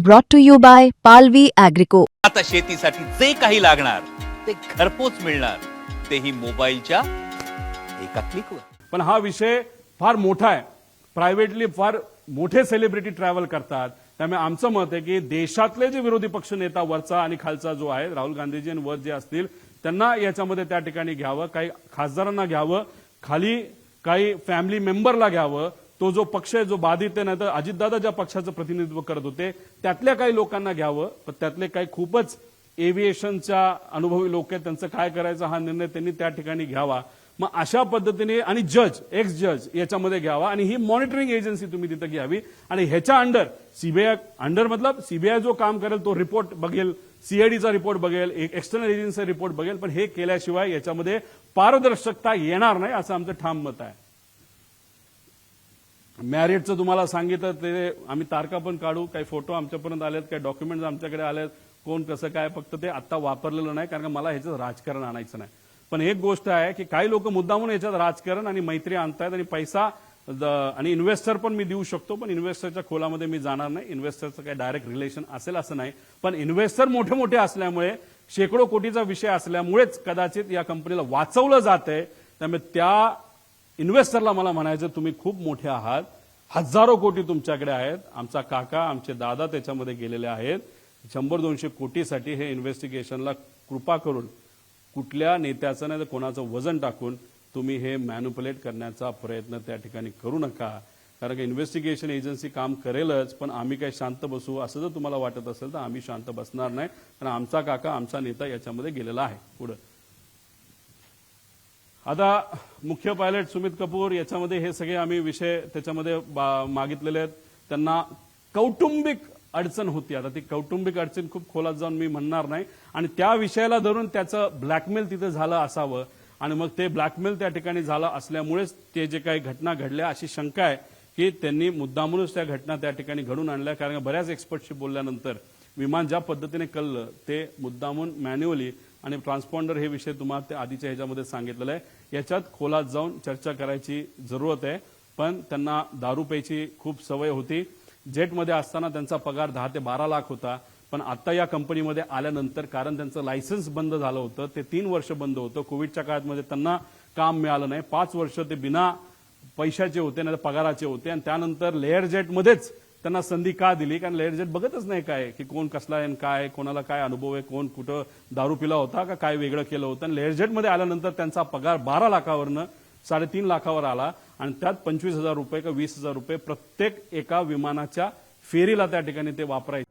brought to you by Palvi Agrico. आता शेतीसाठी जे काही लागणार ते घरपोच मिळणार, तेही मोबाईलच्या एका क्लिकवर. पण हा विषय फार मोठा आहे. प्रायव्हेटली फार मोठे सेलिब्रिटी ट्रॅव्हल करतात. त्यामुळे आमचं मत आहे की देशातले जे विरोधी पक्ष नेता वरचा आणि खालचा जो आहे, राहुल गांधीजी आणि वर जे असतील त्यांना याच्यामध्ये त्या ठिकाणी घ्यावं, काही खासदारांना घ्यावं, खाली काही फॅमिली मेंबरला घ्यावं. तो जो पक्ष आहे जो बाधित आहे, नाही तर अजितदादा ज्या पक्षाचं प्रतिनिधित्व करत होते त्यातल्या काही लोकांना घ्यावं. पण त्यातले काही खूपच एव्हिएशनच्या अनुभवी लोक आहेत, त्यांचं काय करायचं हा निर्णय त्यांनी त्या ठिकाणी घ्यावा. मग अशा पद्धतीने आणि जज, एक्स जज याच्यामध्ये घ्यावा आणि ही मॉनिटरिंग एजन्सी तुम्ही तिथे घ्यावी आणि ह्याच्या अंडर सीबीआय अंडर मतलब सीबीआय जो काम करेल तो रिपोर्ट बघेल, सीआयडीचा रिपोर्ट बघेल, एक एक्सटर्नल एजन्सीचा रिपोर्ट बघेल. पण हे केल्याशिवाय याच्यामध्ये पारदर्शकता येणार नाही असं आमचं ठाम मत आहे. मॅरिटचं तुम्हाला सांगितलं ते आम्ही तारखा पण काढू, काही फोटो आमच्यापर्यंत आलेत, काही डॉक्युमेंट्स आमच्याकडे आलेत, कोण कसं काय, फक्त ते आता वापरलेलं नाही कारण मला ह्याचं राजकारण आणायचं नाही. पण एक गोष्ट आहे की काही लोक मुद्दामून याच्यात राजकारण आणि मैत्री आणतायत आणि पैसा आणि इन्व्हेस्टर पण मी देऊ शकतो, पण इन्व्हेस्टरच्या खोलामध्ये मी जाणार नाही. इन्व्हेस्टरचं काही डायरेक्ट रिलेशन असेल असं नाही, पण इन्व्हेस्टर मोठे मोठे असल्यामुळे शेकडो कोटीचा विषय असल्यामुळेच कदाचित या कंपनीला वाचवलं जातंय. त्यामुळे त्या इन्व्हेस्टरला मला म्हणायचं तुम्ही खूप मोठे आहात, हजारो कोटी तुमच्याकडे आहेत. आमचा काका, आमचे दादा त्याच्यामध्ये गेलेले आहेत. 100-200 कोटीसाठी हे इन्व्हेस्टिगेशनला कृपा करून कुठल्या नेत्याचं नाही तर कोणाचं वजन टाकून तुम्ही हे मॅन्युप्युलेट करण्याचा प्रयत्न त्या ठिकाणी करू नका. कारण की इन्व्हेस्टिगेशन एजन्सी काम करेलच, पण आम्ही काही शांत बसू असं जर तुम्हाला वाटत असेल तर आम्ही शांत बसणार नाही. कारण आमचा काका, आमचा नेता याच्यामध्ये गेलेला आहे. पुढे आता मुख्य पायलट सुमित कपूर याच्यामध्ये हे सगळे आम्ही विषय त्याच्यामध्ये मागितलेले आहेत. त्यांना कौटुंबिक अडचण होती. आता ती कौटुंबिक अडचण खूप खोलात जाऊन मी म्हणणार नाही आणि त्या विषयाला धरून त्याचं ब्लॅकमेल तिथे झालं असावं आणि मग ते ब्लॅकमेल त्या ठिकाणी झालं असल्यामुळेच ते जे काही घटना घडल्या अशी शंका आहे की त्यांनी मुद्दामूनच त्या घटना त्या ठिकाणी घडून आणल्या. कारण बऱ्याच एक्सपर्टशी बोलल्यानंतर विमान ज्या पद्धतीने कळलं ते मुद्दामून मॅन्युअली आणि ट्रान्सपॉन्डर हे विषय तुम्हाला ते आधीच्या ह्याच्यामध्ये सांगितलेलं आहे. याच्यात खोलात जाऊन चर्चा करायची जरूरत आहे. पण त्यांना दारू प्यायची खूप सवय होती. जेटमध्ये असताना त्यांचा पगार 10 ते 12 लाख होता. पण आता या कंपनीमध्ये आल्यानंतर कारण त्यांचं लायसन्स बंद झालं होतं, ते 3 वर्ष बंद होतं. कोविडच्या काळामध्ये त्यांना काम मिळालं नाही. 5 वर्ष ते बिना पैशाचे होते, नाही पगाराचे होते. आणि त्यानंतर लेअर जेटमध्येच त्यांना संधी का दिली? कारण लेअर जेट बघतच नाही काय की कोण कसला आहे, काय कोणाला काय अनुभव आहे, कोण कुठं दारू पिला होता का काय वेगळं केलं होतं. आणि लेअर जेटमध्ये आल्यानंतर त्यांचा पगार 12 लाखावरनं 3.5 लाखावर आला आणि त्यात 25,000 रुपये का 20,000 रुपये प्रत्येक एका विमानाच्या फेरीला त्या ठिकाणी ते वापरायचे.